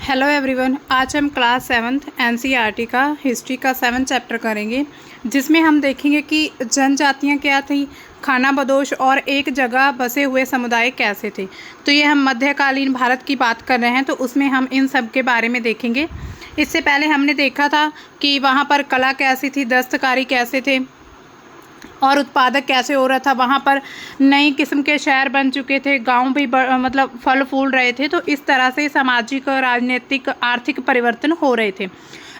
Hello everyone, आज हम class 7th NCERT का हिस्ट्री का 7th चैप्टर करेंगे, जिसमें हम देखेंगे कि जनजातियां क्या थी, खानाबदोश और एक जगह बसे हुए समुदाय कैसे थे। तो ये हम मध्यकालीन भारत की बात कर रहे हैं, तो उसमें हम इन सब के बारे में देखेंगे। इससे पहले हमने देखा था कि वहाँ पर कला कैसी थी, दस्तकारी कैसे थे और उत्पादक कैसे हो रहा था। वहाँ पर नई किस्म के शहर बन चुके थे, गांव भी मतलब फल फूल रहे थे। तो इस तरह से सामाजिक, राजनीतिक, आर्थिक परिवर्तन हो रहे थे।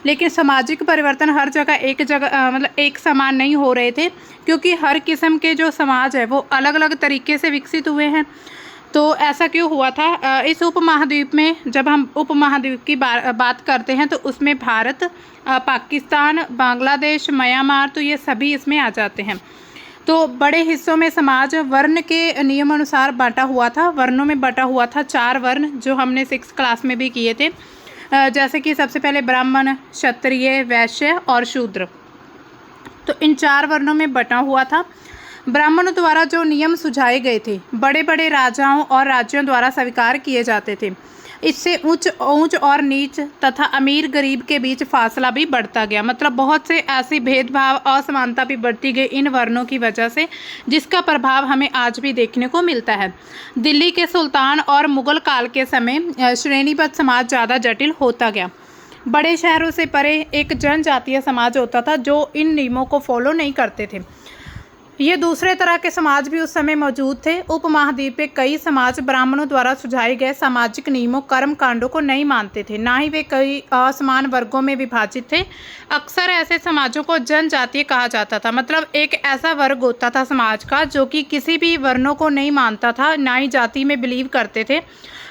लेकिन सामाजिक परिवर्तन हर जगह मतलब एक समान नहीं हो रहे थे, क्योंकि हर किस्म के जो समाज है वो अलग अलग तरीके से विकसित हुए हैं। तो ऐसा क्यों हुआ था? इस उपमहाद्वीप में जब हम उपमहाद्वीप की बात करते हैं तो उसमें भारत, पाकिस्तान, बांग्लादेश, म्यांमार, तो ये सभी इसमें आ जाते हैं। तो बड़े हिस्सों में समाज वर्ण के नियम अनुसार बांटा हुआ था। वर्णों में बटा हुआ था 4 वर्ण, जो हमने 6th क्लास में भी किए थे। जैसे कि सबसे पहले ब्राह्मण, क्षत्रिय, वैश्य और शूद्र। तो इन 4 वर्णों में बटा हुआ था। ब्राह्मणों द्वारा जो नियम सुझाए गए थे बड़े बड़े राजाओं और राज्यों द्वारा स्वीकार किए जाते थे। इससे ऊंच और नीच तथा अमीर गरीब के बीच फासला भी बढ़ता गया। मतलब बहुत से ऐसी भेदभाव, असमानता भी बढ़ती गई इन वर्णों की वजह से, जिसका प्रभाव हमें आज भी देखने को मिलता है। दिल्ली के सुल्तान और मुगल काल के समय श्रेणीबद्ध समाज ज़्यादा जटिल होता गया। बड़े शहरों से परे एक जनजातीय समाज होता था जो इन नियमों को फॉलो नहीं करते थे। ये दूसरे तरह के समाज भी उस समय मौजूद थे। उपमहाद्वीप के कई समाज ब्राह्मणों द्वारा सुझाए गए सामाजिक नियमों, कर्म कांडों को नहीं मानते थे, ना ही वे कई असमान वर्गों में विभाजित थे। अक्सर ऐसे समाजों को जनजातीय कहा जाता था। मतलब एक ऐसा वर्ग होता था समाज का जो कि किसी भी वर्णों को नहीं मानता था, ना ही जाति में बिलीव करते थे।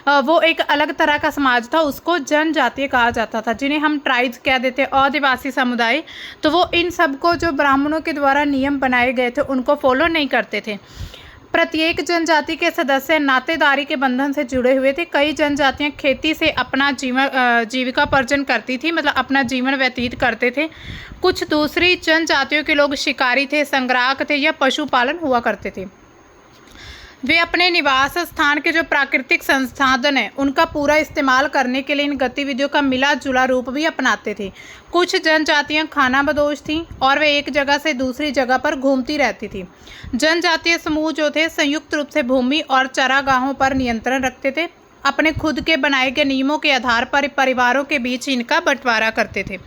वो एक अलग तरह का समाज था, उसको जनजातीय कहा जाता था, जिन्हें हम ट्राइब्स कह देते, आदिवासी समुदाय। तो वो इन सबको जो ब्राह्मणों के द्वारा नियम बनाए गए थे उनको फॉलो नहीं करते थे। प्रत्येक जनजाति के सदस्य नातेदारी के बंधन से जुड़े हुए थे। कई जनजातियां खेती से अपना जीविकापार्जन करती थी, मतलब अपना जीवन व्यतीत करते थे। कुछ दूसरी जनजातियों के लोग शिकारी थे, संग्राहक थे या पशुपालन हुआ करते थे। वे अपने निवास स्थान के जो प्राकृतिक संसाधन हैं उनका पूरा इस्तेमाल करने के लिए इन गतिविधियों का मिला जुला रूप भी अपनाते थे। कुछ जनजातियां खानाबदोश थीं और वे एक जगह से दूसरी जगह पर घूमती रहती थी। जनजातीय समूह जो थे संयुक्त रूप से भूमि और चरागाहों पर नियंत्रण रखते थे। अपने खुद के बनाए गए नियमों के आधार पर परिवारों के बीच इनका बंटवारा करते थे।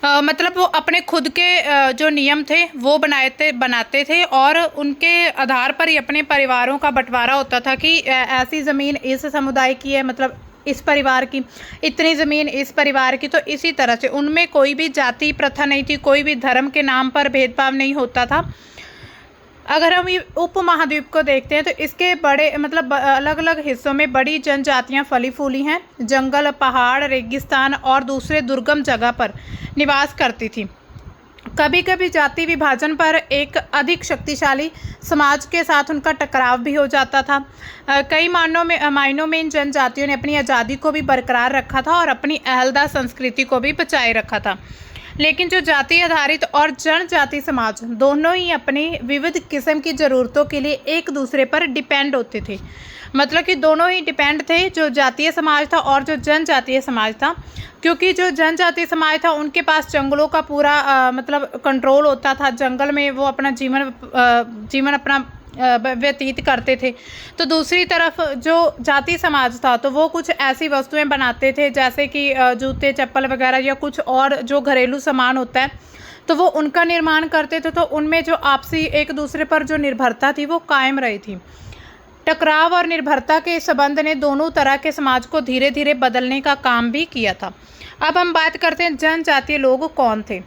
मतलब वो अपने खुद के जो नियम थे वो बनाते थे और उनके आधार पर ही अपने परिवारों का बंटवारा होता था कि ऐसी ज़मीन इस समुदाय की है, मतलब इस परिवार की, इतनी ज़मीन इस परिवार की। तो इसी तरह से उनमें कोई भी जाति प्रथा नहीं थी, कोई भी धर्म के नाम पर भेदभाव नहीं होता था। अगर हम उपमहाद्वीप को देखते हैं तो इसके बड़े मतलब अलग अलग हिस्सों में बड़ी जनजातियां फली फूली हैं। जंगल, पहाड़, रेगिस्तान और दूसरे दुर्गम जगह पर निवास करती थी। कभी कभी जाति विभाजन पर एक अधिक शक्तिशाली समाज के साथ उनका टकराव भी हो जाता था। कई मायनों में इन जनजातियों ने अपनी आज़ादी को भी बरकरार रखा था और अपनी अहलदा संस्कृति को भी बचाए रखा था। लेकिन जो जाति आधारित और जनजाति समाज दोनों ही अपनी विविध किस्म की ज़रूरतों के लिए एक दूसरे पर डिपेंड होते थे। मतलब कि दोनों ही डिपेंड थे, जो जातीय समाज था और जो जनजातीय समाज था। क्योंकि जो जनजातीय समाज था उनके पास जंगलों का पूरा मतलब कंट्रोल होता था। जंगल में वो अपना जीवन अपना व्यतीत करते थे। तो दूसरी तरफ जो जाति समाज था तो वो कुछ ऐसी वस्तुएं बनाते थे जैसे कि जूते, चप्पल वगैरह या कुछ और जो घरेलू सामान होता है, तो वो उनका निर्माण करते थे। तो उनमें जो आपसी एक दूसरे पर जो निर्भरता थी वो कायम रही थी। टकराव और निर्भरता के संबंध ने दोनों तरह के समाज को धीरे धीरे बदलने का काम भी किया था। अब हम बात करते हैं जनजातीय लोग कौन थे।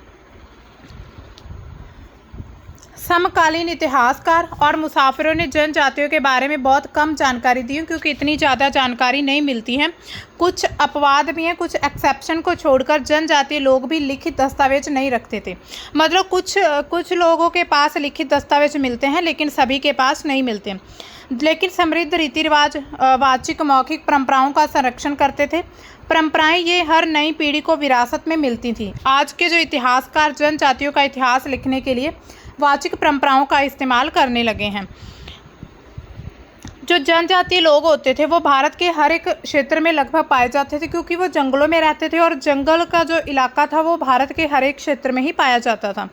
समकालीन इतिहासकार और मुसाफिरों ने जनजातियों के बारे में बहुत कम जानकारी दी, क्योंकि इतनी ज़्यादा जानकारी नहीं मिलती है। कुछ अपवाद भी हैं, कुछ एक्सेप्शन को छोड़कर जनजातीय लोग भी लिखित दस्तावेज नहीं रखते थे। मतलब कुछ लोगों के पास लिखित दस्तावेज मिलते हैं लेकिन सभी के पास नहीं मिलते। लेकिन समृद्ध रीति रिवाज, वाचिक मौखिक परंपराओं का संरक्षण करते थे। परंपराएं ये हर नई पीढ़ी को विरासत में मिलती थी। आज के जो इतिहासकार जनजातियों का इतिहास लिखने के लिए वाचिक परंपराओं का इस्तेमाल करने लगे हैं। जो जनजातीय लोग होते थे वो भारत के हर एक क्षेत्र में लगभग पाए जाते थे, क्योंकि वो जंगलों में रहते थे और जंगल का जो इलाका था वो भारत के हर एक क्षेत्र में ही पाया जाता था।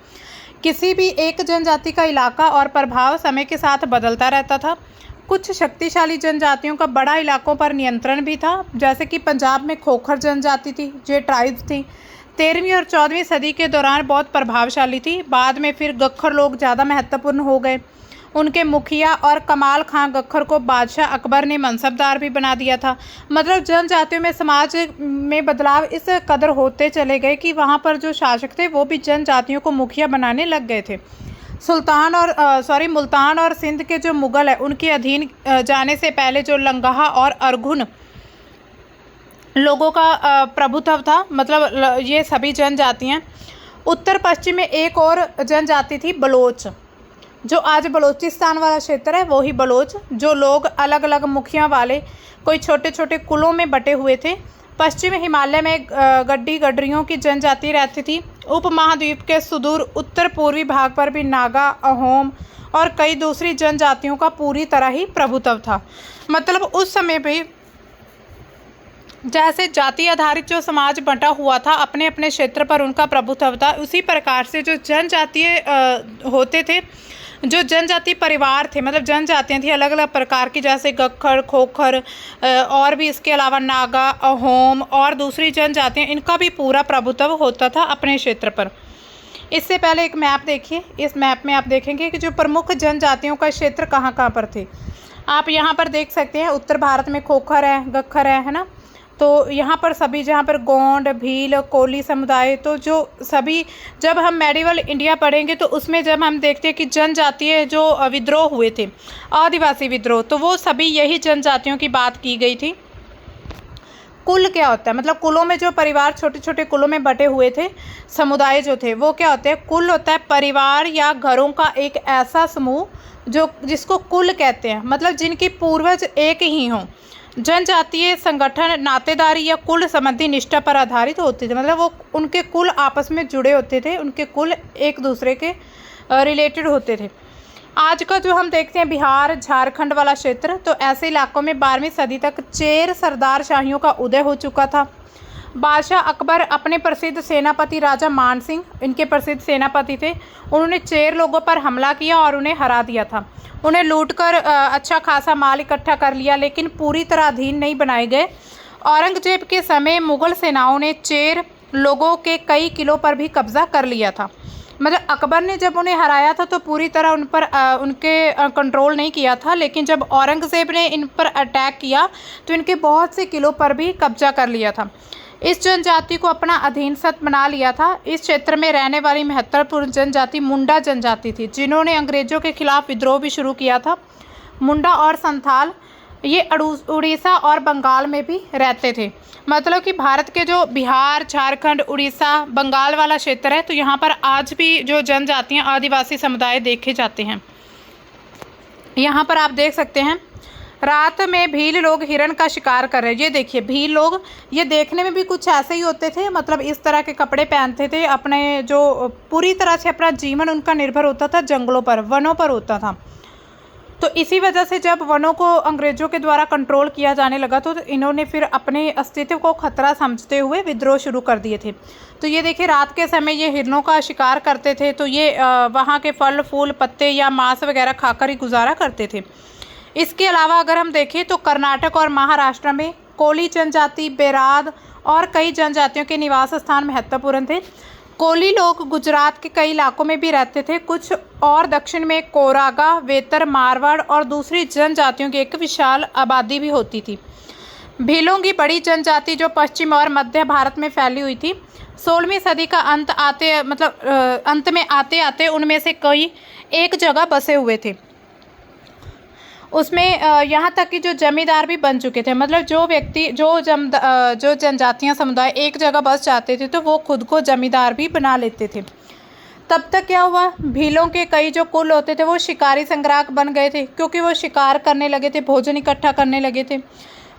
किसी भी एक जनजाति का इलाका और प्रभाव समय के साथ बदलता रहता था। कुछ शक्तिशाली जनजातियों का बड़ा इलाकों पर नियंत्रण भी था, जैसे कि पंजाब में खोखर जनजाति थी, जो ट्राइब्स थी। 13वीं और 14वीं सदी के दौरान बहुत प्रभावशाली थी। बाद में फिर गख्खर लोग ज़्यादा महत्वपूर्ण हो गए। उनके मुखिया और कमाल खां गख्खर को बादशाह अकबर ने मनसबदार भी बना दिया था। मतलब जनजातियों में समाज में बदलाव इस कदर होते चले गए कि वहाँ पर जो शासक थे वो भी जनजातियों को मुखिया बनाने लग गए थे। मुल्तान और सिंध के जो मुगल है उनके अधीन जाने से पहले जो लंगाहा और अरगुन लोगों का प्रभुत्व था, मतलब ये सभी जनजातियाँ। उत्तर पश्चिम में एक और जनजाति थी बलोच, जो आज बलोचिस्तान वाला क्षेत्र है वो ही बलोच, जो लोग अलग अलग मुखिया वाले कोई छोटे छोटे कुलों में बटे हुए थे। पश्चिम हिमालय में गड्डी गडरियों की जनजाति रहती थी। उपमहाद्वीप के सुदूर उत्तर पूर्वी भाग पर भी नागा, अहोम और कई दूसरी जनजातियों का पूरी तरह ही प्रभुत्व था। मतलब उस समय पे जैसे जाति आधारित जो समाज बंटा हुआ था, अपने अपने क्षेत्र पर उनका प्रभुत्व था, उसी प्रकार से जो जनजातीय होते थे, जो जनजाति परिवार थे, मतलब जनजातियाँ थी अलग अलग प्रकार की, जैसे गख्खर, खोखर और भी इसके अलावा नागा, अहोम और दूसरी जनजातियाँ, इनका भी पूरा प्रभुत्व होता था अपने क्षेत्र पर। इससे पहले एक मैप देखिए। इस मैप में आप देखेंगे कि जो प्रमुख जनजातियों का क्षेत्र कहाँ कहाँ पर थे। आप यहाँ पर देख सकते हैं उत्तर भारत में खोखर है, गख्खर है ना। तो यहाँ पर सभी, जहाँ पर गोंड, भील, कोली समुदाय, तो जो सभी, जब हम मेडिवल इंडिया पढ़ेंगे तो उसमें जब हम देखते हैं कि जनजातीय जो विद्रोह हुए थे, आदिवासी विद्रोह, तो वो सभी यही जनजातियों की बात की गई थी। कुल क्या होता है, मतलब कुलों में जो परिवार छोटे छोटे कुलों में बटे हुए थे, समुदाय जो थे वो क्या होते हैं, कुल होता है परिवार या घरों का एक ऐसा समूह जिसको कुल कहते हैं, मतलब जिनकी पूर्वज एक ही हों। जनजातीय संगठन नातेदारी या कुल संबंधी निष्ठा पर आधारित होते थे, मतलब वो उनके कुल आपस में जुड़े होते थे, उनके कुल एक दूसरे के रिलेटेड होते थे। आज का जो हम देखते हैं बिहार, झारखंड वाला क्षेत्र, तो ऐसे इलाकों में 12वीं सदी तक चेर सरदार शाहियों का उदय हो चुका था। बादशाह अकबर अपने प्रसिद्ध सेनापति राजा मान सिंह, इनके प्रसिद्ध सेनापति थे, उन्होंने चेर लोगों पर हमला किया और उन्हें हरा दिया था। उन्हें लूटकर अच्छा खासा माल इकट्ठा कर लिया, लेकिन पूरी तरह अधीन नहीं बनाए गए। औरंगजेब के समय मुगल सेनाओं ने चेर लोगों के कई किलों पर भी कब्जा कर लिया था। मतलब अकबर ने जब उन्हें हराया था तो पूरी तरह उन पर उनके कंट्रोल नहीं किया था, लेकिन जब औरंगजेब ने इन पर अटैक किया तो इनके बहुत से किलों पर भी कब्जा कर लिया था। इस जनजाति को अपना अधीनस्थ बना लिया था। इस क्षेत्र में रहने वाली महत्वपूर्ण जनजाति मुंडा जनजाति थी, जिन्होंने अंग्रेजों के खिलाफ विद्रोह भी शुरू किया था। मुंडा और संथाल ये उड़ीसा और बंगाल में भी रहते थे। मतलब कि भारत के जो बिहार, झारखंड, उड़ीसा, बंगाल वाला क्षेत्र है, तो यहाँ पर आज भी जो जनजातियाँ, आदिवासी समुदाय देखे जाते हैं। यहाँ पर आप देख सकते हैं रात में भील लोग हिरण का शिकार कर रहे हैं। ये देखिए भील लोग, ये देखने में भी कुछ ऐसे ही होते थे, मतलब इस तरह के कपड़े पहनते थे। अपने जो पूरी तरह से अपना जीवन उनका निर्भर होता था जंगलों पर, वनों पर होता था। तो इसी वजह से जब वनों को अंग्रेजों के द्वारा कंट्रोल किया जाने लगा तो इन्होंने फिर अपने अस्तित्व को खतरा समझते हुए विद्रोह शुरू कर दिए थे। तो ये देखिए रात के समय ये हिरणों का शिकार करते थे, तो ये वहाँ के फल फूल, पत्ते या मांस वगैरह खाकर ही गुजारा करते थे। इसके अलावा अगर हम देखें तो कर्नाटक और महाराष्ट्र में कोली जनजाति, बेराद और कई जनजातियों के निवास स्थान महत्वपूर्ण थे। कोली लोग गुजरात के कई इलाकों में भी रहते थे। कुछ और दक्षिण में कोरागा, वेतर, मारवाड़ और दूसरी जनजातियों की एक विशाल आबादी भी होती थी। भीलों की बड़ी जनजाति जो पश्चिम और मध्य भारत में फैली हुई थी। 16वीं सदी का अंत में आते आते उनमें से कई एक जगह बसे हुए थे। उसमें यहाँ तक कि जो जमींदार भी बन चुके थे। मतलब जो व्यक्ति जो जनजातियाँ समुदाय एक जगह बस जाते थे तो वो खुद को जमींदार भी बना लेते थे। तब तक क्या हुआ, भीलों के कई जो कुल होते थे वो शिकारी संग्राहक बन गए थे, क्योंकि वो शिकार करने लगे थे, भोजन इकट्ठा करने लगे थे।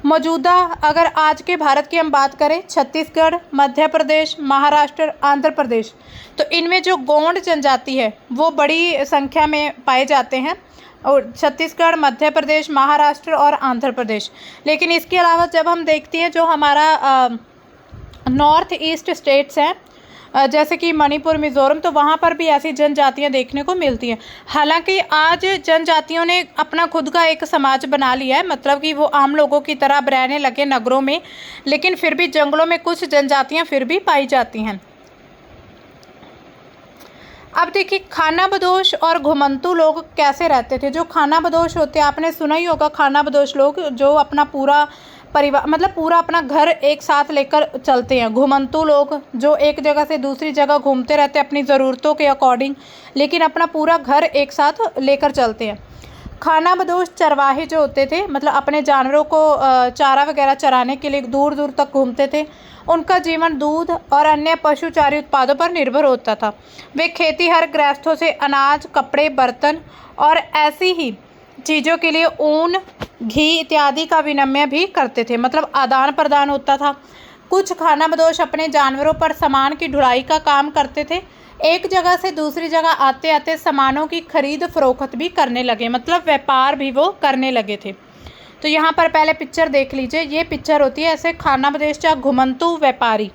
मौजूदा अगर आज के भारत की हम बात करें, छत्तीसगढ़, मध्य प्रदेश, महाराष्ट्र, आंध्र प्रदेश, तो इनमें जो गोंड जनजाति है वो बड़ी संख्या में पाए जाते हैं। और छत्तीसगढ़, मध्य प्रदेश, महाराष्ट्र और आंध्र प्रदेश। लेकिन इसके अलावा जब हम देखते हैं जो हमारा नॉर्थ ईस्ट स्टेट्स हैं जैसे कि मणिपुर, मिज़ोरम, तो वहाँ पर भी ऐसी जनजातियाँ देखने को मिलती हैं। हालांकि आज जनजातियों ने अपना खुद का एक समाज बना लिया है, मतलब कि वो आम लोगों की तरह अब रहने लगे नगरों में, लेकिन फिर भी जंगलों में कुछ जनजातियाँ फिर भी पाई जाती हैं। अब देखिए खानाबदोश और घुमंतू लोग कैसे रहते थे। जो खानाबदोश होते हैं, आपने सुना ही होगा, खानाबदोश लोग जो अपना पूरा परिवार मतलब पूरा अपना घर एक साथ लेकर चलते हैं। घुमंतू लोग जो एक जगह से दूसरी जगह घूमते रहते हैं अपनी ज़रूरतों के अकॉर्डिंग, लेकिन अपना पूरा घर एक साथ लेकर चलते हैं। खानाबदोश चरवाहे जो होते थे, मतलब अपने जानवरों को चारा वगैरह चराने के लिए दूर दूर तक घूमते थे। उनका जीवन दूध और अन्य पशुचारी उत्पादों पर निर्भर होता था। वे खेतीहर गृहस्थों से अनाज, कपड़े, बर्तन और ऐसी ही चीज़ों के लिए ऊन, घी इत्यादि का विनिमय भी करते थे, मतलब आदान प्रदान होता था। कुछ खानाबदोश अपने जानवरों पर सामान की ढुलाई का काम करते थे। एक जगह से दूसरी जगह आते आते सामानों की खरीद फरोख्त भी करने लगे, मतलब व्यापार भी वो करने लगे थे। तो यहाँ पर पहले पिक्चर देख लीजिए, ये पिक्चर होती है ऐसे खानाबदोश या घुमंतू व्यापारी।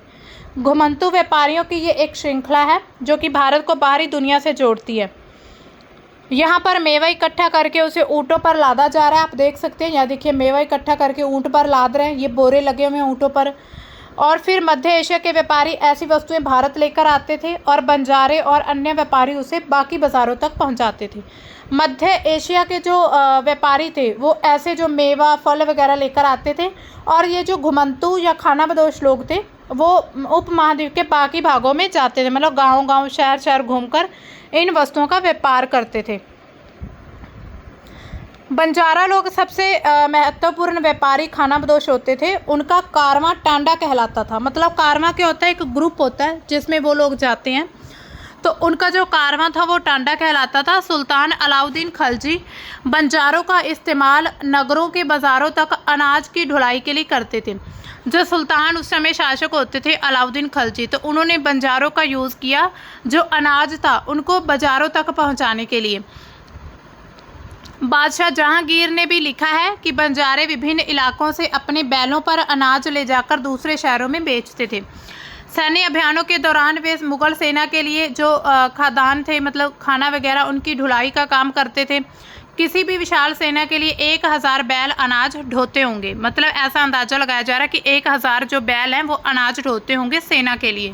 घुमंतू व्यापारियों की ये एक श्रृंखला है जो कि भारत को बाहरी दुनिया से जोड़ती है। यहाँ पर मेवा इकट्ठा करके उसे ऊँटों पर लादा जा रहा है, आप देख सकते हैं। यहाँ देखिए मेवा इकट्ठा करके ऊँट पर लाद रहे हैं, ये बोरे लगे हुए हैं ऊँटों पर। और फिर मध्य एशिया के व्यापारी ऐसी वस्तुएं भारत लेकर आते थे और बंजारे और अन्य व्यापारी उसे बाकी बाज़ारों तक पहुंचाते थे। मध्य एशिया के जो व्यापारी थे वो ऐसे जो मेवा, फल वगैरह लेकर आते थे, और ये जो घुमंतू या खानाबदोश लोग थे वो उपमहाद्वीप के बाकी भागों में जाते थे, मतलब गाँव-गाँव, शहर-शहर घूमकर इन वस्तुओं का व्यापार करते थे। बंजारा लोग सबसे महत्वपूर्ण व्यापारी खानाबदोश होते थे। उनका कारवां टांडा कहलाता था, मतलब कारवां क्या होता है, एक ग्रुप होता है जिसमें वो लोग जाते हैं, तो उनका जो कारवां था वो टांडा कहलाता था। सुल्तान अलाउद्दीन खलजी बंजारों का इस्तेमाल नगरों के बाज़ारों तक अनाज की ढुलाई के लिए करते थे। जो सुल्तान उस समय शासक होते थे अलाउद्दीन खलजी, तो उन्होंने बंजारों का यूज़ किया जो अनाज था उनको बाज़ारों तक पहुँचाने के लिए। बादशाह जहांगीर ने भी लिखा है कि बंजारे विभिन्न इलाकों से अपने बैलों पर अनाज ले जाकर दूसरे शहरों में बेचते थे। सैन्य अभियानों के दौरान वे मुगल सेना के लिए जो खादान थे, मतलब खाना वगैरह, उनकी ढुलाई का काम करते थे। किसी भी विशाल सेना के लिए 1000 बैल अनाज ढोते होंगे, मतलब ऐसा अंदाजा लगाया जा रहा है कि 1000 जो बैल हैं वो अनाज ढोते होंगे सेना के लिए।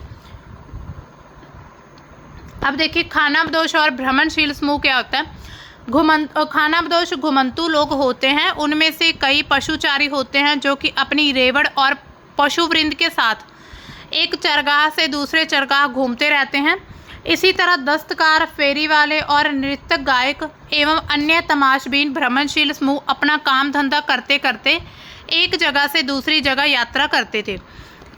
अब देखिए खानाबदोश और भ्रमणशील समूह क्या होता है। खानाबदोश घुमंतू लोग होते हैं, उनमें से कई पशुचारी होते हैं जो कि अपनी रेवड़ और पशुवृंद के साथ एक चरगाह से दूसरे चरगाह घूमते रहते हैं। इसी तरह दस्तकार, फेरी वाले और नृत्यक, गायक एवं अन्य तमाशबीन भ्रमणशील समूह अपना काम धंधा करते करते एक जगह से दूसरी जगह यात्रा करते थे।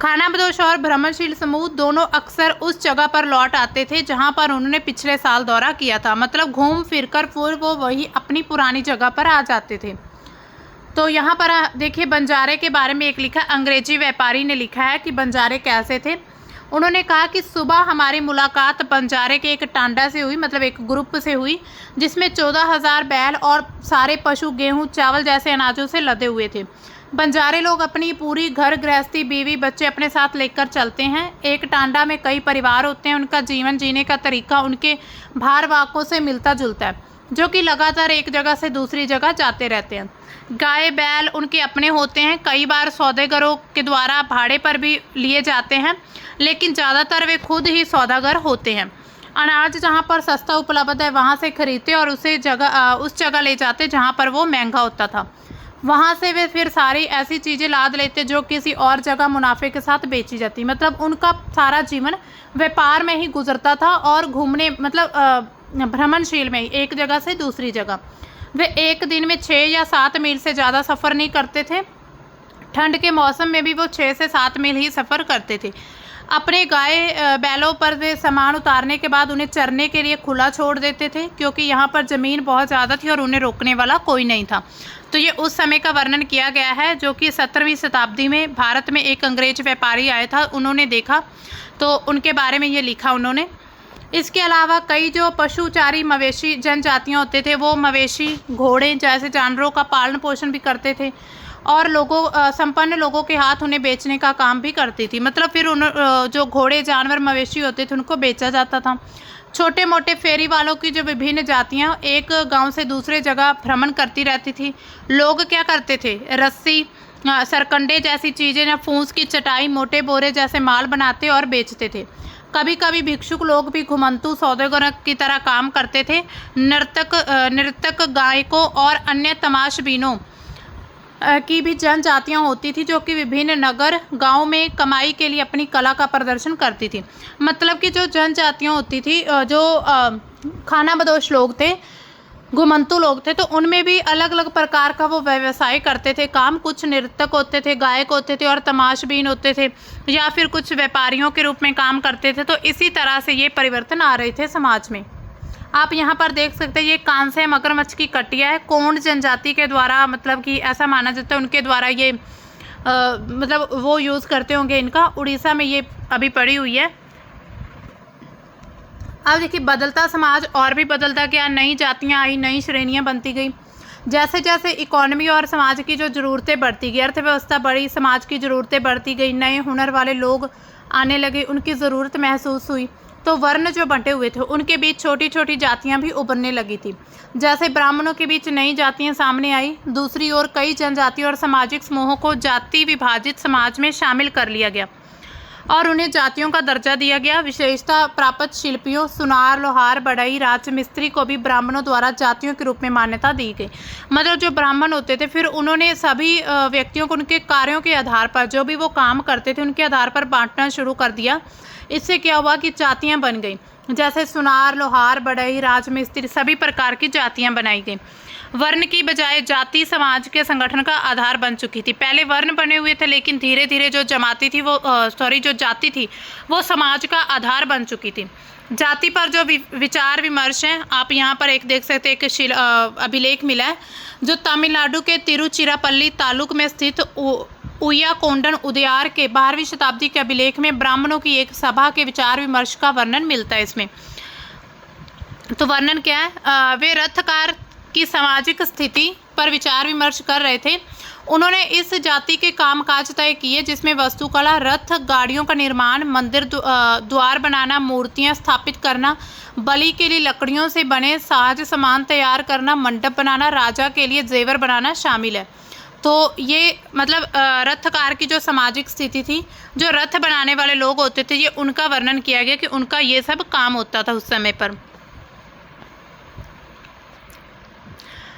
खानाबदोश और भ्रमणशील समूह दोनों अक्सर उस जगह पर लौट आते थे जहां पर उन्होंने पिछले साल दौरा किया था, मतलब घूम फिर कर फिर वो वही अपनी पुरानी जगह पर आ जाते थे। तो यहाँ पर देखिए बंजारे के बारे में एक लिखा, अंग्रेजी व्यापारी ने लिखा है कि बंजारे कैसे थे। उन्होंने कहा कि सुबह हमारी मुलाकात बंजारे के एक टांडा से हुई, मतलब एक ग्रुप से हुई, जिसमें 14,000 बैल और सारे पशु गेहूँ, चावल जैसे अनाजों से लदे हुए थे। बंजारे लोग अपनी पूरी घर गृहस्थी, बीवी बच्चे अपने साथ लेकर चलते हैं। एक टांडा में कई परिवार होते हैं। उनका जीवन जीने का तरीका उनके भारवाहकों से मिलता जुलता है, जो कि लगातार एक जगह से दूसरी जगह जाते रहते हैं। गाय बैल उनके अपने होते हैं, कई बार सौदेगरों के द्वारा भाड़े पर भी लिए जाते हैं, लेकिन ज़्यादातर वे खुद ही सौदागर होते हैं। अनाज जहाँ पर सस्ता उपलब्ध है वहाँ से खरीदते और उस जगह ले जाते जहाँ पर वो महंगा होता था। वहाँ से वे फिर सारी ऐसी चीज़ें लाद लेते जो किसी और जगह मुनाफे के साथ बेची जाती, मतलब उनका सारा जीवन व्यापार में ही गुजरता था और घूमने, मतलब भ्रमणशील में ही एक जगह से दूसरी जगह। वे एक दिन में 6 या 7 मील से ज़्यादा सफ़र नहीं करते थे। ठंड के मौसम में भी वो 6 से 7 मील ही सफ़र करते थे। अपने गाय बैलों पर वे सामान उतारने के बाद उन्हें चरने के लिए खुला छोड़ देते थे, क्योंकि यहाँ पर ज़मीन बहुत ज़्यादा थी और उन्हें रोकने वाला कोई नहीं था। तो ये उस समय का वर्णन किया गया है जो कि 17वीं शताब्दी में भारत में एक अंग्रेज व्यापारी आया था, उन्होंने देखा, तो उनके बारे में ये लिखा उन्होंने। इसके अलावा कई जो पशुचारी मवेशी जनजातियां होते थे वो मवेशी, घोड़े जैसे जानवरों का पालन पोषण भी करते थे और संपन्न लोगों के हाथ उन्हें बेचने का काम भी करती थी। मतलब फिर जो घोड़े, जानवर, मवेशी होते थे उनको बेचा जाता था। छोटे मोटे फेरी वालों की जो विभिन्न जातियां एक गांव से दूसरे जगह भ्रमण करती रहती थी। लोग क्या करते थे, रस्सी, सरकंडे जैसी चीज़ें या फूस की चटाई, मोटे बोरे जैसे माल बनाते और बेचते थे। कभी कभी भिक्षुक लोग भी घुमंतू सौदेगर की तरह काम करते थे। नर्तक, गायकों और अन्य तमाशबीनों की भी जनजातियां होती थी जो कि विभिन्न नगर गांव में कमाई के लिए अपनी कला का प्रदर्शन करती थी। मतलब कि जो जनजातियां होती थी, जो खाना बदोश लोग थे, घुमंतू लोग थे, तो उनमें भी अलग अलग प्रकार का वो व्यवसाय करते थे काम। कुछ नर्तक होते थे, गायक होते थे और तमाशबीन होते थे, या फिर कुछ व्यापारियों के रूप में काम करते थे। तो इसी तरह से ये परिवर्तन आ रहे थे समाज में। आप यहाँ पर देख सकते हैं ये कांसे मगरमच्छ की कटिया है। कोंड जनजाति के द्वारा, मतलब कि ऐसा माना जाता है उनके द्वारा ये मतलब वो यूज़ करते होंगे इनका। उड़ीसा में ये अभी पड़ी हुई है। अब देखिए बदलता समाज और भी बदलता गया, नई जातियाँ आई, नई श्रेणियाँ बनती गई। जैसे जैसे इकोनॉमी और समाज की जो ज़रूरतें बढ़ती गई, अर्थव्यवस्था बढ़ी, समाज की ज़रूरतें बढ़ती गई, नए हुनर वाले लोग आने लगे, उनकी ज़रूरत महसूस हुई, तो वर्ण जो बंटे हुए थे उनके बीच छोटी छोटी जातियां भी उभरने लगी थी। जैसे ब्राह्मणों के बीच नई जातियां सामने आई। दूसरी ओर कई जनजातियों और सामाजिक समूहों को जाति विभाजित समाज में शामिल कर लिया गया और उन्हें जातियों का दर्जा दिया गया। विशेषता प्राप्त शिल्पियों, सुनार, लोहार, बढ़ई, राजमिस्त्री को भी ब्राह्मणों द्वारा जातियों के रूप में मान्यता दी गई। मतलब जो ब्राह्मण होते थे फिर उन्होंने सभी व्यक्तियों को उनके कार्यों के आधार पर, जो भी वो काम करते थे उनके आधार पर बांटना शुरू कर दिया। इससे क्या हुआ कि जातियां बन गई। जैसे सुनार, लोहार, बढ़ई, राजमिस्त्री, सभी प्रकार की जातियां बनाई गई। वर्ण की बजाय जाति समाज के संगठन का आधार बन चुकी थी। पहले वर्ण बने हुए थे, लेकिन धीरे धीरे जो जमाती थी वो जो जाति थी वो समाज का आधार बन चुकी थी। जाति पर जो विचार विमर्श है, आप यहाँ पर एक देख सकते हैं, एक अभिलेख मिला है जो तमिलनाडु के तिरुचिरापल्ली तालुक में स्थित उय्याकोंडन उदयार के 12वीं शताब्दी के अभिलेख में ब्राह्मणों की एक सभा के विचार विमर्श का वर्णन मिलता है इसमें। तो वर्णन क्या है, वे रथकार की सामाजिक स्थिति पर विचार विमर्श कर रहे थे। उन्होंने इस जाति के कामकाज तय किए जिसमें वस्तुकला, रथ, गाड़ियों का निर्माण, मंदिर द्वार बनाना, मूर्तियां स्थापित करना, बलि के लिए लकड़ियों से बने साज सामान तैयार करना, मंडप बनाना, राजा के लिए जेवर बनाना शामिल है। तो ये मतलब रथकार की जो सामाजिक स्थिति थी, जो रथ बनाने वाले लोग होते थे, ये उनका वर्णन किया गया कि उनका ये सब काम होता था उस समय पर।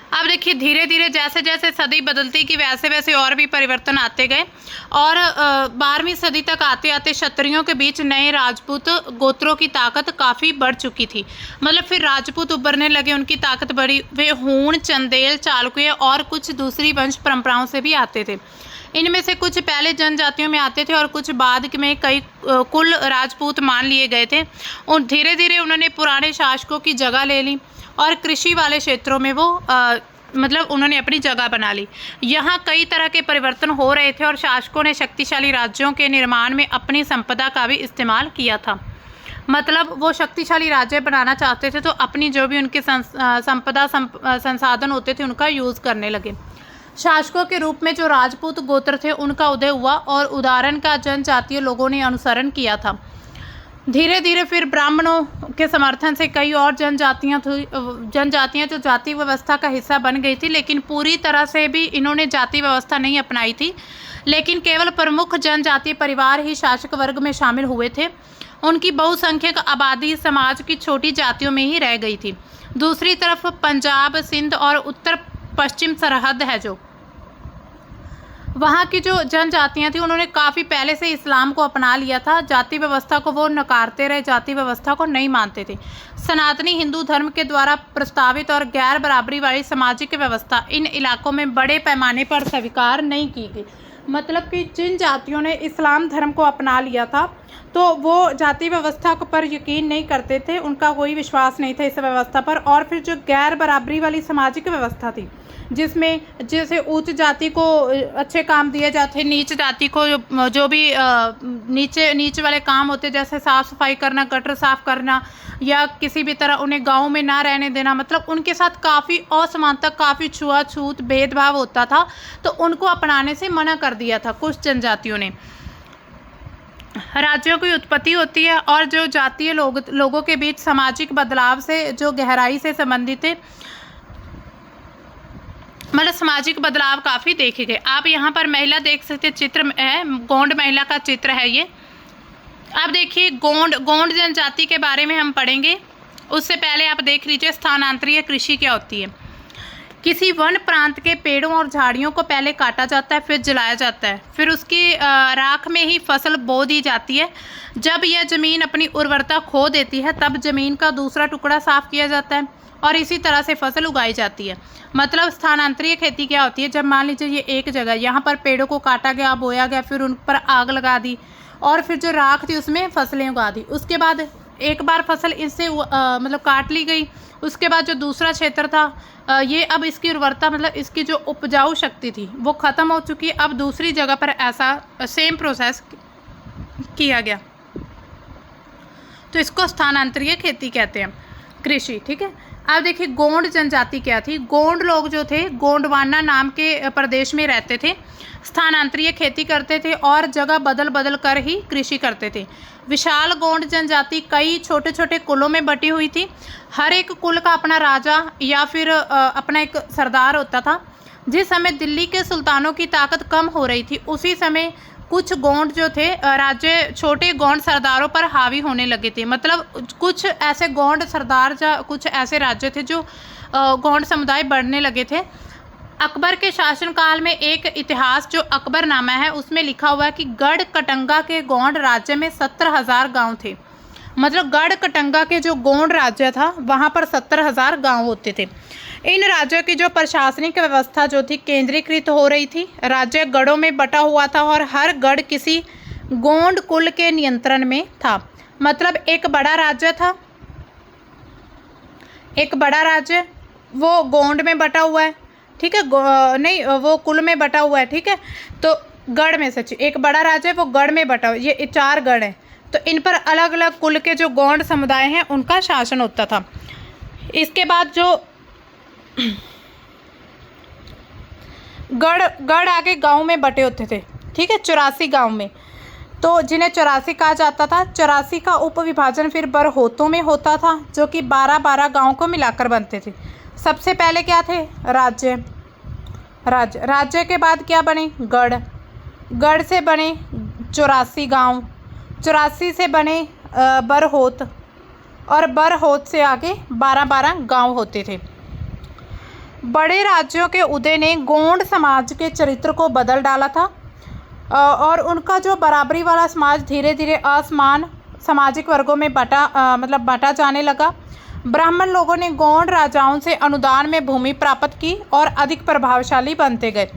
अब देखिए धीरे धीरे जैसे जैसे सदी बदलती गई वैसे वैसे और भी परिवर्तन आते गए और 12वीं सदी तक आते आते क्षत्रियों के बीच नए राजपूत गोत्रों की ताकत काफ़ी बढ़ चुकी थी। मतलब फिर राजपूत उभरने लगे, उनकी ताकत बढ़ी। वे हूण, चंदेल, चालुक्य और कुछ दूसरी वंश परंपराओं से भी आते थे। इनमें से कुछ पहले जनजातियों में आते थे और कुछ बाद में कई कुल राजपूत मान लिए गए थे। और धीरे धीरे उन्होंने पुराने शासकों की जगह ले ली और कृषि वाले क्षेत्रों में वो मतलब उन्होंने अपनी जगह बना ली। यहाँ कई तरह के परिवर्तन हो रहे थे और शासकों ने शक्तिशाली राज्यों के निर्माण में अपनी संपदा का भी इस्तेमाल किया था। मतलब वो शक्तिशाली राज्य बनाना चाहते थे तो अपनी जो भी उनके संपदा संसाधन होते थे उनका यूज़ करने लगे। शासकों के रूप में जो राजपूत गोत्र थे उनका उदय हुआ और उदाहरण का जनजातीय लोगों ने अनुसरण किया था। धीरे धीरे फिर ब्राह्मणों के समर्थन से कई और जनजातियां जो जाति व्यवस्था का हिस्सा बन गई थी, लेकिन पूरी तरह से भी इन्होंने जाति व्यवस्था नहीं अपनाई थी। लेकिन केवल प्रमुख जनजातीय परिवार ही शासक वर्ग में शामिल हुए थे। उनकी बहुसंख्यक आबादी समाज की छोटी जातियों में ही रह गई थी। दूसरी तरफ पंजाब, सिंध और उत्तर पश्चिम सरहद है जो वहाँ की जो जनजातियाँ थी उन्होंने काफ़ी पहले से इस्लाम को अपना लिया था। जाति व्यवस्था को वो नकारते रहे, जाति व्यवस्था को नहीं मानते थे। सनातनी हिंदू धर्म के द्वारा प्रस्तावित और गैर बराबरी वाली सामाजिक व्यवस्था इन इलाकों में बड़े पैमाने पर स्वीकार नहीं की गई। मतलब कि जिन जातियों ने इस्लाम धर्म को अपना लिया था तो वो जाति व्यवस्था पर यकीन नहीं करते थे, उनका कोई विश्वास नहीं था इस व्यवस्था पर। और फिर जो गैर बराबरी वाली सामाजिक व्यवस्था थी जिसमें जैसे उच्च जाति को अच्छे काम दिए जाते, नीच जाति को जो भी नीचे वाले काम होते, जैसे साफ़ सफाई करना, गटर साफ करना, या किसी भी तरह उन्हें गांव में ना रहने देना, मतलब उनके साथ काफ़ी असमानता, काफ़ी छुआछूत भेदभाव होता था, तो उनको अपनाने से मना कर दिया था कुछ जनजातियों ने। राज्यों की उत्पत्ति होती है और जो जातीय लोगों के बीच सामाजिक बदलाव से जो गहराई से संबंधित है, मतलब सामाजिक बदलाव काफ़ी देखे गए। आप यहाँ पर महिला देख सकते, चित्र है, गोंड महिला का चित्र है ये। आप देखिए गोंड जनजाति के बारे में हम पढ़ेंगे, उससे पहले आप देख लीजिए स्थानांतरीय कृषि क्या होती है। किसी वन प्रांत के पेड़ों और झाड़ियों को पहले काटा जाता है, फिर जलाया जाता है, फिर उसकी राख में ही फसल बो दी जाती है। जब यह ज़मीन अपनी उर्वरता खो देती है तब ज़मीन का दूसरा टुकड़ा साफ किया जाता है और इसी तरह से फसल उगाई जाती है। मतलब स्थानांतरीय खेती क्या होती है, जब मान लीजिए ये एक जगह, यहाँ पर पेड़ों को काटा गया, बोया गया, फिर उन पर आग लगा दी और फिर जो राख थी उसमें फसलें उगा दी। उसके बाद एक बार फसल इससे मतलब काट ली गई, उसके बाद जो दूसरा क्षेत्र था ये अब इसकी उर्वरता, मतलब इसकी जो उपजाऊ शक्ति थी वो ख़त्म हो चुकी है, अब दूसरी जगह पर ऐसा सेम प्रोसेस किया गया, तो इसको स्थानांतरीय खेती कहते हैं, कृषि। ठीक है, अब देखिए गोंड जनजाति क्या थी। गोंड लोग जो थे गोंडवाना नाम के प्रदेश में रहते थे, स्थानांतरीय खेती करते थे और जगह बदल बदल कर ही कृषि करते थे। विशाल गोंड जनजाति कई छोटे छोटे कुलों में बटी हुई थी। हर एक कुल का अपना राजा या फिर अपना एक सरदार होता था। जिस समय दिल्ली के सुल्तानों की ताकत कम हो रही थी, उसी समय कुछ गोंड जो थे राज्य छोटे गोंड सरदारों पर हावी होने लगे थे। मतलब कुछ ऐसे गोंड सरदार या कुछ ऐसे राज्य थे जो गोंड समुदाय बढ़ने लगे थे। अकबर के शासनकाल में एक इतिहास जो अकबरनामा है उसमें लिखा हुआ है कि गढ़ कटंगा के गोंड राज्य में 70,000 गांव थे। मतलब गढ़ कटंगा के जो गोंड राज्य था वहाँ पर 70,000 गांव होते थे। इन राज्यों की जो प्रशासनिक व्यवस्था जो थी केंद्रीकृत हो रही थी। राज्य गढ़ों में बटा हुआ था और हर गढ़ किसी गोंड कुल के नियंत्रण में था। मतलब एक बड़ा राज्य था, एक बड़ा राज्य वो गोंड में बटा हुआ है, ठीक है, नहीं वो कुल में बटा हुआ है, ठीक है। तो गढ़ में सच एक बड़ा राज्य है वो गढ़ में बटा हुआ, ये 4 गढ़ हैं, तो इन पर अलग अलग कुल के जो गोंड समुदाय हैं उनका शासन होता था। इसके बाद जो गढ़ आगे गांव में बटे होते थे, ठीक है, 84 गांव में, तो जिन्हें 84 कहा जाता था। 84 का उपविभाजन फिर बरहोतों में होता था जो कि 12-12 गांव को मिलाकर बनते थे। सबसे पहले क्या थे? राज्य के बाद क्या बने? गढ़ से बने 84 गांव, 84 से बने बरहोत, और बरहोत से आगे 12-12 गांव होते थे। बड़े राज्यों के उदय ने गोंड समाज के चरित्र को बदल डाला था और उनका जो बराबरी वाला समाज धीरे धीरे असमान सामाजिक वर्गों में बटा जाने लगा। ब्राह्मण लोगों ने गोंड राजाओं से अनुदान में भूमि प्राप्त की और अधिक प्रभावशाली बनते गए।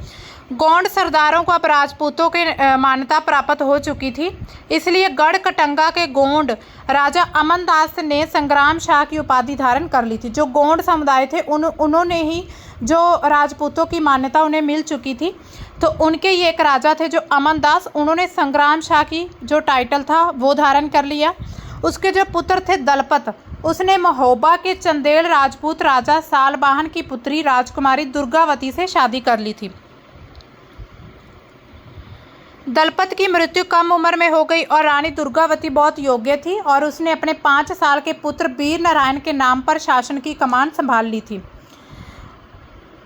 गोंड सरदारों को अब राजपूतों के मान्यता प्राप्त हो चुकी थी, इसलिए गढ़ कटंगा के गोंड राजा अमनदास ने संग्राम शाह की उपाधि धारण कर ली थी। जो गोंड समुदाय थे उन्होंने ही जो राजपूतों की मान्यता उन्हें मिल चुकी थी, तो उनके ये एक राजा थे जो अमनदास, उन्होंने संग्राम शाह की जो टाइटल था वो धारण कर लिया। उसके जो पुत्र थे दलपत, उसने महोबा के चंदेल राजपूत राजा सालबाहन की पुत्री राजकुमारी दुर्गावती से शादी कर ली थी। दलपत की मृत्यु कम उम्र में हो गई और रानी दुर्गावती बहुत योग्य थी और उसने अपने 5 साल के पुत्र वीर नारायण के नाम पर शासन की कमान संभाल ली थी।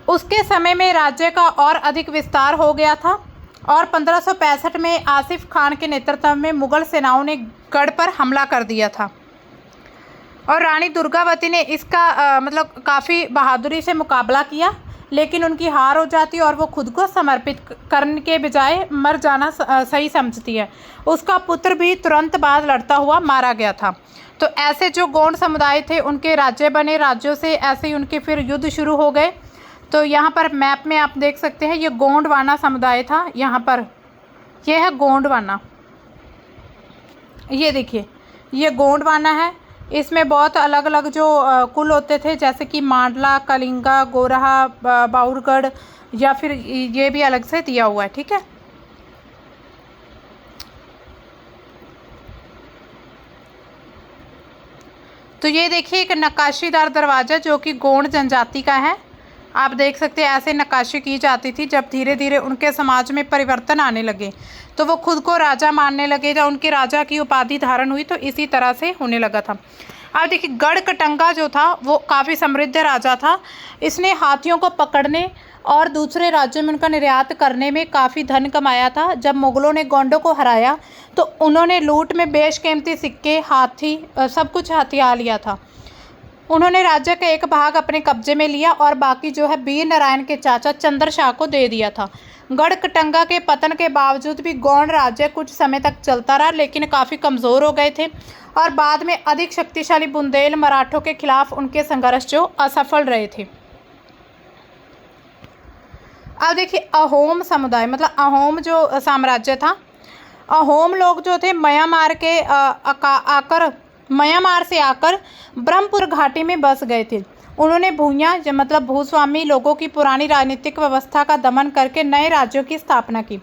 उसके समय में राज्य का और अधिक विस्तार हो गया था और 1565 में आसिफ खान के नेतृत्व में मुगल सेनाओं ने गढ़ पर हमला कर दिया था और रानी दुर्गावती ने इसका मतलब काफ़ी बहादुरी से मुकाबला किया, लेकिन उनकी हार हो जाती है और वो खुद को समर्पित करने के बजाय मर जाना सही समझती है। उसका पुत्र भी तुरंत बाद लड़ता हुआ मारा गया था। तो ऐसे जो गोंड समुदाय थे उनके राज्य बने, राज्यों से ऐसे ही उनके फिर युद्ध शुरू हो गए। तो यहाँ पर मैप में आप देख सकते हैं ये गोंडवाना समुदाय था, यहाँ पर यह है गोंडवाना, ये देखिए ये गोंडवाना है, इसमें बहुत अलग अलग जो कुल होते थे, जैसे कि मांडला, कलिंगा, गोरहा, बाउरगढ़, या फिर ये भी अलग से दिया हुआ है। ठीक है, तो ये देखिए एक नक्काशीदार दरवाज़ा जो कि गोंड जनजाति का है। आप देख सकते हैं ऐसे नक्काशी की जाती थी। जब धीरे धीरे उनके समाज में परिवर्तन आने लगे तो वो खुद को राजा मानने लगे, जब उनके राजा की उपाधि धारण हुई तो इसी तरह से होने लगा था। अब देखिए गढ़कटंगा जो था वो काफ़ी समृद्ध राजा था। इसने हाथियों को पकड़ने और दूसरे राज्यों में उनका निर्यात करने में काफ़ी धन कमाया था। जब मुगलों ने गोंडों को हराया तो उन्होंने लूट में बेशकीमती सिक्के, हाथी, सब कुछ हथिया लिया था। उन्होंने राज्य का एक भाग अपने कब्जे में लिया और बाकी जो है वीर नारायण के चाचा चंद्र शाह को दे दिया था। गढ़कटंगा के पतन के बावजूद भी गौंड राज्य कुछ समय तक चलता रहा, लेकिन काफ़ी कमज़ोर हो गए थे और बाद में अधिक शक्तिशाली बुंदेल मराठों के खिलाफ उनके संघर्ष जो असफल रहे थे। अब देखिए अहोम समुदाय, मतलब अहोम जो साम्राज्य था, अहोम लोग जो थे म्यांमार से आकर ब्रह्मपुर घाटी में बस गए थे। उन्होंने भूया मतलब भूस्वामी लोगों की पुरानी राजनीतिक व्यवस्था का दमन करके नए राज्यों की स्थापना की।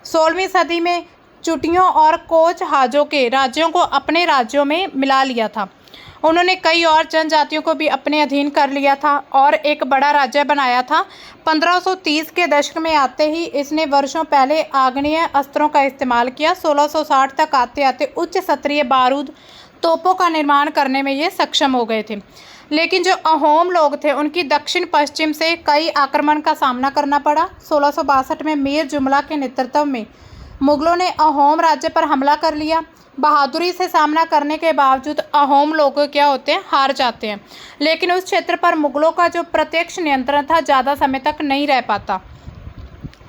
16वीं सदी में चुटियों और कोच हाजों के राज्यों को अपने राज्यों में मिला लिया था। उन्होंने कई और जनजातियों को भी अपने अधीन कर लिया था और एक बड़ा राज्य बनाया था। 1530 के दशक में आते ही इसने वर्षों पहले आग्नेय अस्त्रों का इस्तेमाल किया। 1660 तक आते आते उच्च स्तरीय बारूद तोपों का निर्माण करने में ये सक्षम हो गए थे। लेकिन जो अहोम लोग थे उनकी दक्षिण पश्चिम से कई आक्रमण का सामना करना पड़ा। 1662 में मीर जुमला के नेतृत्व में मुगलों ने अहोम राज्य पर हमला कर लिया। बहादुरी से सामना करने के बावजूद अहोम लोग क्या होते हैं, हार जाते हैं। लेकिन उस क्षेत्र पर मुगलों का जो प्रत्यक्ष नियंत्रण था ज़्यादा समय तक नहीं रह पाता।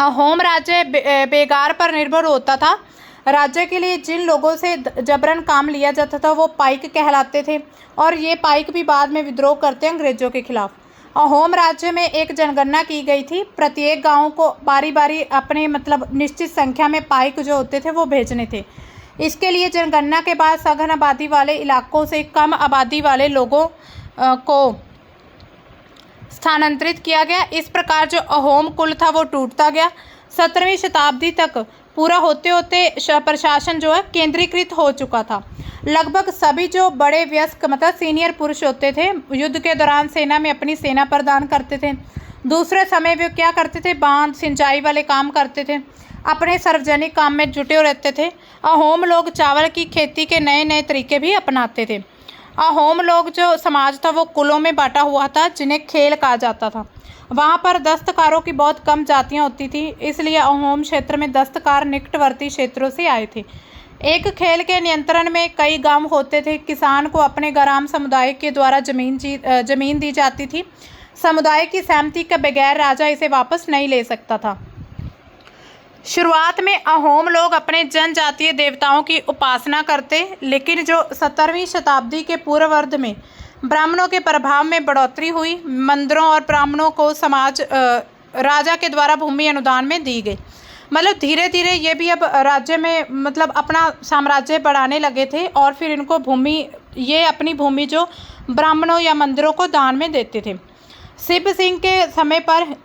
अहोम राज्य बेगार पर निर्भर होता था। राज्य के लिए जिन लोगों से जबरन काम लिया जाता था वो पाइक कहलाते थे और ये पाइक भी बाद में विद्रोह करते अंग्रेजों के खिलाफ। अहोम राज्य में एक जनगणना की गई थी। प्रत्येक गांव को बारी बारी अपने मतलब निश्चित संख्या में पाइक जो होते थे वो भेजने थे। इसके लिए जनगणना के बाद सघन आबादी वाले इलाकों से कम आबादी वाले लोगों को स्थानांतरित किया गया। इस प्रकार जो अहोम कुल था वो टूटता गया। 17वीं शताब्दी तक पूरा होते होते प्रशासन जो है केंद्रीकृत हो चुका था। लगभग सभी जो बड़े वयस्क मतलब सीनियर पुरुष होते थे युद्ध के दौरान सेना में अपनी सेना प्रदान करते थे। दूसरे समय वे क्या करते थे, बांध सिंचाई वाले काम करते थे, अपने सार्वजनिक काम में जुटे रहते थे। अहोम लोग चावल की खेती के नए नए तरीके भी अपनाते थे। अहोम लोग जो समाज था वो कुलों में बांटा हुआ था जिन्हें खेल कहा जाता था। वहाँ पर दस्तकारों की बहुत कम जातियाँ होती थी, इसलिए अहोम क्षेत्र में दस्तकार निकटवर्ती क्षेत्रों से आए थे। एक खेल के नियंत्रण में कई गांव होते थे। किसान को अपने ग्राम समुदाय के द्वारा जमीन दी जाती थी। समुदाय की सहमति के बगैर राजा इसे वापस नहीं ले सकता था। शुरुआत में अहोम लोग अपने जनजातीय देवताओं की उपासना करते, लेकिन जो 17वीं शताब्दी के पूर्वार्ध में ब्राह्मणों के प्रभाव में बढ़ोतरी हुई। मंदिरों और ब्राह्मणों को समाज राजा के द्वारा भूमि अनुदान में दी गई। मतलब धीरे धीरे ये भी अब राज्य में मतलब अपना साम्राज्य बढ़ाने लगे थे और फिर इनको ये अपनी भूमि जो ब्राह्मणों या मंदिरों को दान में देते थे। शिव सिंह के समय पर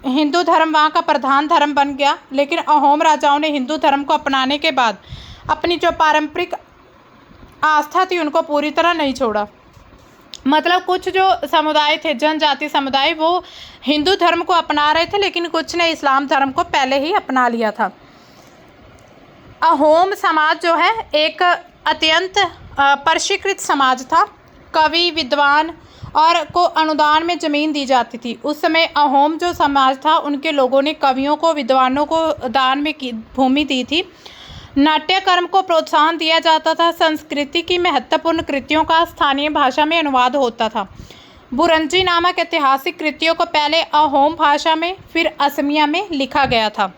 हिंदू धर्म वहाँ का प्रधान धर्म बन गया, लेकिन अहोम राजाओं ने हिंदू धर्म को अपनाने के बाद अपनी जो पारंपरिक आस्था थी उनको पूरी तरह नहीं छोड़ा। मतलब कुछ जो समुदाय थे जनजाति समुदाय वो हिंदू धर्म को अपना रहे थे, लेकिन कुछ ने इस्लाम धर्म को पहले ही अपना लिया था। अहोम समाज जो है एक अत्यंत परिष्कृत समाज था। कवि विद्वान और को अनुदान में ज़मीन दी जाती थी। उस समय अहोम जो समाज था उनके लोगों ने कवियों को विद्वानों को दान में भूमि दी थी। नाट्य कर्म को प्रोत्साहन दिया जाता था। संस्कृति की महत्वपूर्ण कृतियों का स्थानीय भाषा में अनुवाद होता था। बुरंजी नामक ऐतिहासिक कृतियों को पहले अहोम भाषा में फिर असमिया में लिखा गया था।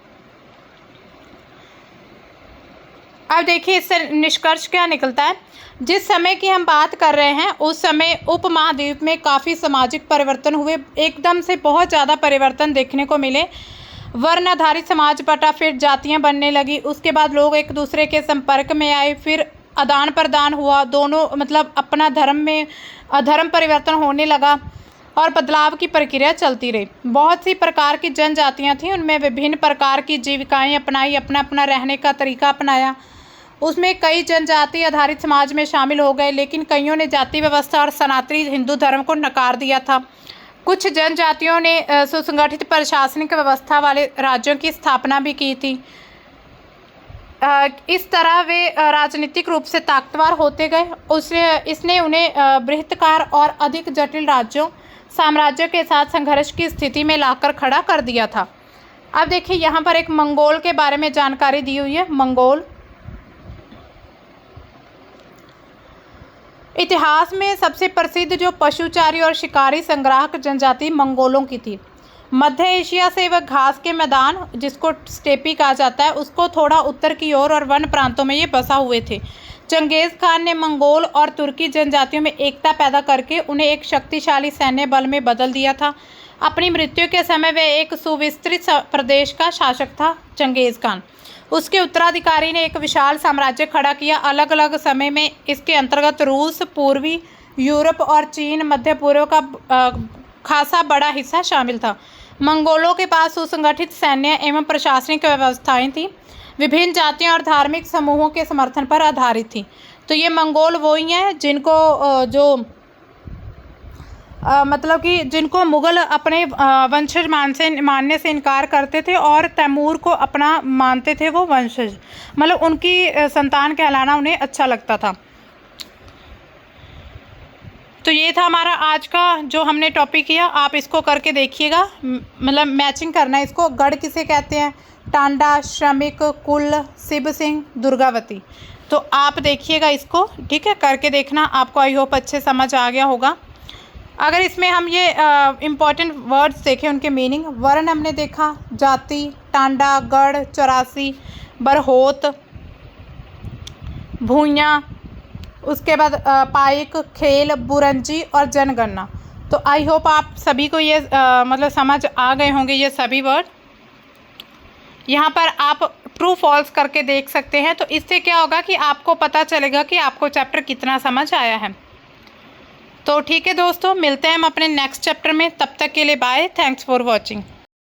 अब देखिए इससे निष्कर्ष क्या निकलता है। जिस समय की हम बात कर रहे हैं उस समय उपमहाद्वीप में काफ़ी सामाजिक परिवर्तन हुए। एकदम से बहुत ज़्यादा परिवर्तन देखने को मिले। वर्ण आधारित समाज बटा, फिर जातियां बनने लगी। उसके बाद लोग एक दूसरे के संपर्क में आए, फिर आदान प्रदान हुआ, दोनों मतलब अपना धर्म परिवर्तन होने लगा और बदलाव की प्रक्रिया चलती रही। बहुत सी प्रकार की जनजातियां थीं, उनमें विभिन्न प्रकार की जीविकाएं अपनाई, अपना अपना रहने का तरीका अपनाया। उसमें कई जनजाति आधारित समाज में शामिल हो गए, लेकिन कईयों ने जाति व्यवस्था और सनातनी हिंदू धर्म को नकार दिया था। कुछ जनजातियों ने सुसंगठित प्रशासनिक व्यवस्था वाले राज्यों की स्थापना भी की थी। इस तरह वे राजनीतिक रूप से ताकतवर होते गए। इसने उन्हें बृहत्कार और अधिक जटिल साम्राज्य के साथ संघर्ष की स्थिति में लाकर खड़ा कर दिया था। अब देखिए यहाँ पर एक मंगोल के बारे में जानकारी दी हुई है। मंगोल इतिहास में सबसे प्रसिद्ध जो पशुचारी और शिकारी संग्राहक जनजाति मंगोलों की थी। मध्य एशिया से वह घास के मैदान, जिसको स्टेपी कहा जाता है, उसको थोड़ा उत्तर की ओर और वन प्रांतों में ये बसा हुए थे। चंगेज़ खान ने मंगोल और तुर्की जनजातियों में एकता पैदा करके उन्हें एक शक्तिशाली सैन्य बल में बदल दिया था। अपनी मृत्यु के समय वह एक सुविस्तृत प्रदेश का शासक था चंगेज़ खान। उसके उत्तराधिकारी ने एक विशाल साम्राज्य खड़ा किया। अलग अलग समय में इसके अंतर्गत रूस, पूर्वी यूरोप और चीन, मध्य पूर्व का खासा बड़ा हिस्सा शामिल था। मंगोलों के पास सुसंगठित सैन्य एवं प्रशासनिक व्यवस्थाएं थीं, विभिन्न जातियों और धार्मिक समूहों के समर्थन पर आधारित थी। तो ये मंगोल वो ही हैं जिनको मतलब कि जिनको मुग़ल अपने वंशज मानने से इनकार करते थे और तैमूर को अपना मानते थे, वो वंशज मतलब उनकी संतान कहलाना उन्हें अच्छा लगता था। तो ये था हमारा आज का जो हमने टॉपिक किया। आप इसको करके देखिएगा, मतलब मैचिंग करना है इसको। गढ़ किसे कहते हैं? टांडा, श्रमिक, कुल, शिव सिंह, दुर्गावती। तो आप देखिएगा इसको, ठीक है, करके देखना। आपको आई होप अच्छे समझ आ गया होगा। अगर इसमें हम ये इम्पॉर्टेंट वर्ड्स देखें, उनके मीनिंग, वर्ण हमने देखा, जाति, टांडा, गढ़, 84, बरहोत, भूइयाँ, उसके बाद पाइक, खेल, बुरंजी और जनगणना। तो आई होप आप सभी को ये मतलब समझ आ गए होंगे ये सभी वर्ड। यहाँ पर आप ट्रू फॉल्स करके देख सकते हैं। तो इससे क्या होगा कि आपको पता चलेगा कि आपको चैप्टर कितना समझ आया है। तो ठीक है दोस्तों, मिलते हैं हम अपने नेक्स्ट चैप्टर में। तब तक के लिए बाय। Thanks for watching.